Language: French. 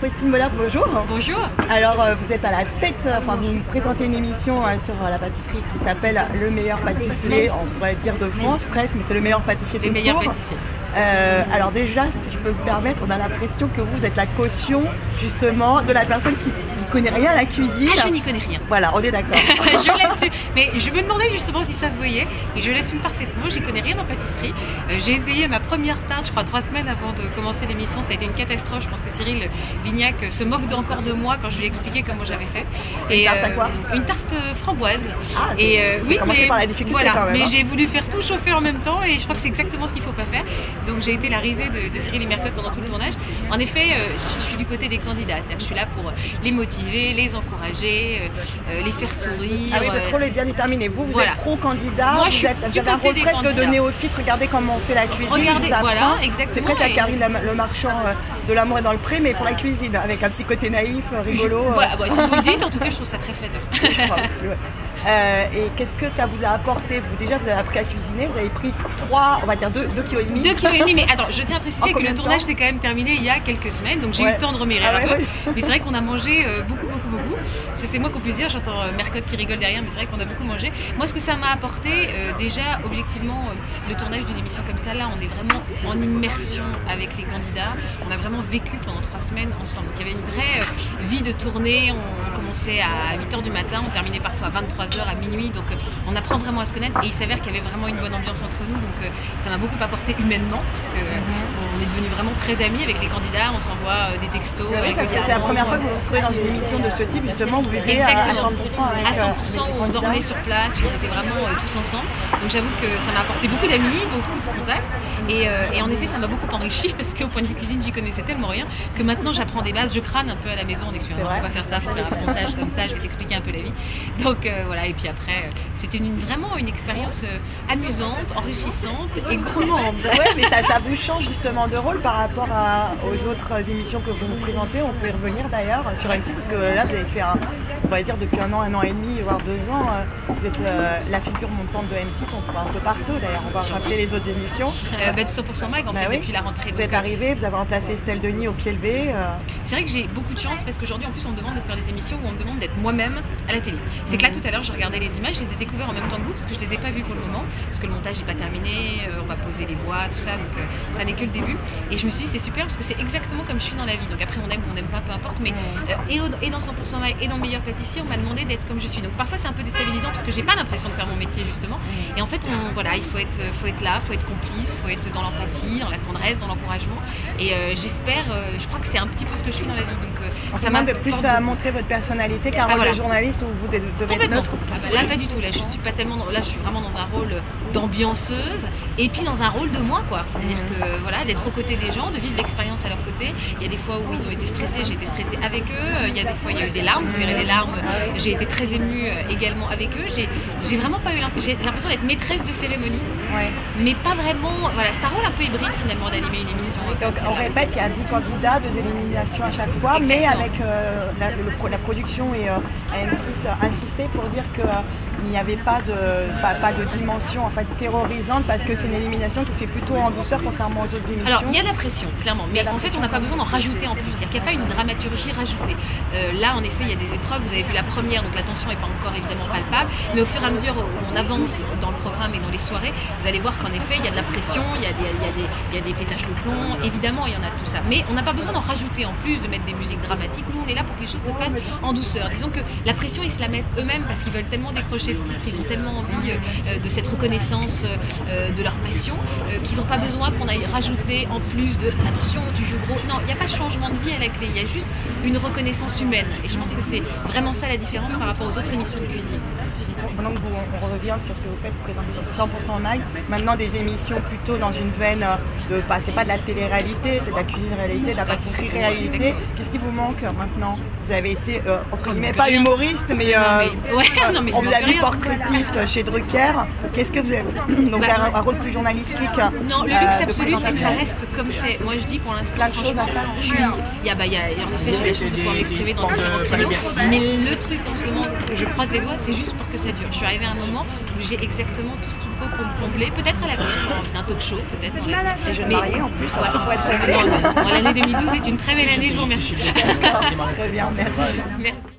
Faustine Bollard, bonjour. Bonjour. Alors vous êtes à la tête, enfin vous nous présentez une émission sur la pâtisserie qui s'appelle Le meilleur pâtissier, on pourrait dire de France presque, mais c'est le meilleur pâtissier de Les meilleurs cours. pâtissiers. Alors déjà, si je peux vous permettre, on a l'impression que vous êtes la caution justement de la personne qui ne connaît rien à la cuisine. Ah, je n'y connais rien. Voilà, on est d'accord. Je l'assume. Mais je me demandais justement si ça se voyait, et je l'assume parfaitement. J'y connais rien en pâtisserie. J'ai essayé ma première tarte, je crois 3 semaines avant de commencer l'émission. Ça a été une catastrophe. Je pense que Cyril Lignac se moque encore de moi quand je lui ai expliqué comment j'avais fait. Et une tarte à quoi? Une tarte framboise. Ah, oui, commencé par la difficulté voilà, quand même. mais hein. j'ai voulu faire tout chauffer en même temps, et je crois que c'est exactement ce qu'il ne faut pas faire. Donc j'ai été la risée de Cyril et Mercotte pendant tout le tournage. En effet, je suis du côté des candidats. C'est-à-dire que je suis là pour les motiver, les encourager, les faire sourire. Ah oui, votre rôle est bien déterminé. Vous voilà. êtes pro-candidat, Moi, vous avez un rôle presque de néophyte. Regardez comment on fait la cuisine. Regardez, voilà, c'est exactement. presque à Karine le marchand de l'amour est dans le pré, mais pour la cuisine, avec un petit côté naïf, rigolo. Voilà, si vous le dites, en tout cas, je trouve ça très flatteur. Je crois aussi, ouais. Et qu'est-ce que ça vous a apporté? Vous déjà vous avez appris à cuisiner, vous avez pris 3, on va dire 2,5 kg. 2,5 kg, mais attends, je tiens à préciser que le tournage s'est quand même terminé il y a quelques semaines, donc j'ai eu le temps de remérir un peu. Mais c'est vrai qu'on a mangé beaucoup. C'est moi qu'on puisse dire, j'entends Mercotte qui rigole derrière, mais c'est vrai qu'on a beaucoup mangé. Moi, ce que ça m'a apporté, déjà, objectivement, le tournage d'une émission comme ça, là, on est vraiment en immersion avec les candidats. On a vraiment vécu pendant 3 semaines ensemble. Donc il y avait une vraie vie de tournée. On commençait à 8 h du matin, on terminait parfois à 23 h, à minuit. Donc on apprend vraiment à se connaître, et il s'avère qu'il y avait vraiment une bonne ambiance entre nous. Donc ça m'a beaucoup apporté humainement, parce que on est devenus vraiment très amis avec les candidats. On s'envoie des textos. C'est la première fois que vous vous retrouvez dans une émission de ce type, justement, vous vivez à 100% avec, à 100%, où on dormait sur place, on était vraiment tous ensemble. Donc j'avoue que ça m'a apporté beaucoup d'amis, beaucoup de contacts, et en effet ça m'a beaucoup enrichi, parce qu'au point de vue cuisine j'y connaissais tellement rien que maintenant j'apprends des bases, je crâne un peu à la maison en expliquant on va faire ça, faut faire un ponçage comme ça, je vais t'expliquer un peu la vie. Donc voilà, et puis après c'était vraiment une expérience amusante, enrichissante et gourmande. Ouais, mais ça vous change justement de rôle par rapport aux autres émissions que vous nous présentez. On peut y revenir d'ailleurs sur M6, parce que là vous avez fait on va dire depuis un an et demi, voire 2 ans, vous êtes la figure montante de M6, on se voit un peu partout d'ailleurs, on va rappeler les autres émissions. Tout 100% Mag en fait, oui. Depuis la rentrée. Vous êtes arrivé, vous avez remplacé Estelle Denis au pied levé. C'est vrai que j'ai beaucoup de chance, parce qu'aujourd'hui en plus on me demande de faire des émissions où on me demande d'être moi-même à la télé. C'est que là tout à l'heure je regardais les images, je les ai découvertes en même temps que vous, parce que je les ai pas vues pour le moment, parce que le montage n'est pas terminé, on va poser les voix, tout ça, donc ça n'est que le début. Et je me suis dit c'est super, parce que c'est exactement comme je suis dans la vie. Donc après on aime ou on n'aime pas, peu importe, mais et dans 100% Mag et dans Meilleur Pâtissier, on m'a demandé d'être comme je suis. Donc parfois c'est un peu déstabilisant, parce que j'ai pas l'impression de faire mon métier justement. Et en fait voilà, il faut être là, faut être complice, faut être dans l'empathie, dans la tendresse, dans l'encouragement. Et j'espère, je crois que c'est un petit peu ce que je suis dans la vie. Donc ça m'a plus à montrer votre personnalité qu'un rôle de journaliste où vous devez être neutre. Là pas du tout, là je suis pas tellement là je suis vraiment dans un rôle d'ambianceuse, et puis dans un rôle de moi, quoi. C'est-à-dire que voilà, d'être aux côtés des gens, de vivre l'expérience à leur côté. Il y a des fois où ils ont été stressés, j'ai été stressée avec eux. Il y a des fois il y a eu des larmes, vous verrez des larmes. J'ai été très émue également avec eux. J'ai vraiment pas eu l'impression d'être maîtresse de cérémonie, mais pas vraiment. Voilà, c'est un rôle un peu hybride finalement d'animer une émission. Donc on répète, il y a 10 candidats, 2 éliminations à chaque fois. Exactement. Mais avec la production et M6 insisté pour dire qu'il n'y avait pas de dimension en fait terrorisante, parce que c'est une élimination qui se fait plutôt en douceur contrairement aux autres émissions. Alors il y a de la pression clairement, mais en fait on n'a pas besoin d'en rajouter en plus, c'est-à-dire qu'il n'y a pas une dramaturgie rajoutée. Là en effet il y a des épreuves, vous avez vu la première, donc la tension n'est pas encore évidemment palpable, mais au fur et à mesure où on avance dans le programme et dans les soirées, vous allez voir qu'en effet il y a de la pression, il y a des pétages de plomb, évidemment il y en a tout ça, mais on n'a pas besoin d'en rajouter en plus, de mettre des musiques dramatiques. Nous on est là pour que les choses se fassent en douceur. Disons que la pression ils se la mettent eux-mêmes, parce qu'ils veulent tellement décrocher ce titre, ils ont tellement envie de cette reconnaissance de leur passion, qu'ils n'ont pas besoin qu'on aille rajouter en plus de attention tu joues gros. Non, il n'y a pas de changement de vie à la clé, il y a juste une reconnaissance humaine, et je pense que c'est vraiment ça la différence par rapport aux autres émissions de cuisine. Pendant que on revient sur ce que vous faites, vous présentez 100% Mag, maintenant des émissions plutôt dans une veine de, c'est pas de la télé-réalité, c'est de la cuisine-réalité, de la pâtisserie-réalité. Qu'est-ce qui vous manque maintenant? Vous avez été, entre guillemets, pas humoriste, mais, on vous avez portraitiste chez Drucker. Qu'est-ce que vous avez? Donc un rôle plus journalistique. Non, le luxe absolu, c'est que ça reste comme c'est. Moi je dis pour l'instant, plein de choses à faire. En effet, j'ai la chance de pouvoir m'exprimer dans différents créneaux. Mais le truc en ce moment, je croise les doigts, c'est juste pour que ça dure. Je suis arrivée à un moment où j'ai exactement tout ce qu'il faut pour me combler. Peut-être à l'avenir, un talk show, peut-être dans l'avenir. Et je vais me marier en plus, voilà. pour être réglé. L'année 2012 est une très belle année, je vous remercie. Très bien, merci. Merci.